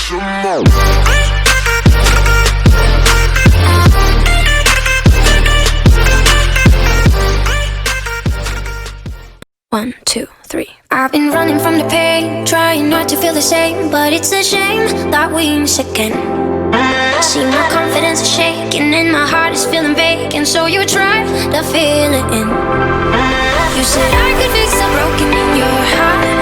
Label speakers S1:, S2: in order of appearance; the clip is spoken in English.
S1: some more.
S2: One, two, three. I've been running from the pain, trying not to feel the same, but it's a shame that we ain't again. See, my confidence is shaking and my heart is feeling vacant, so you tried to fill it in. You said I could fix the broken in your heart,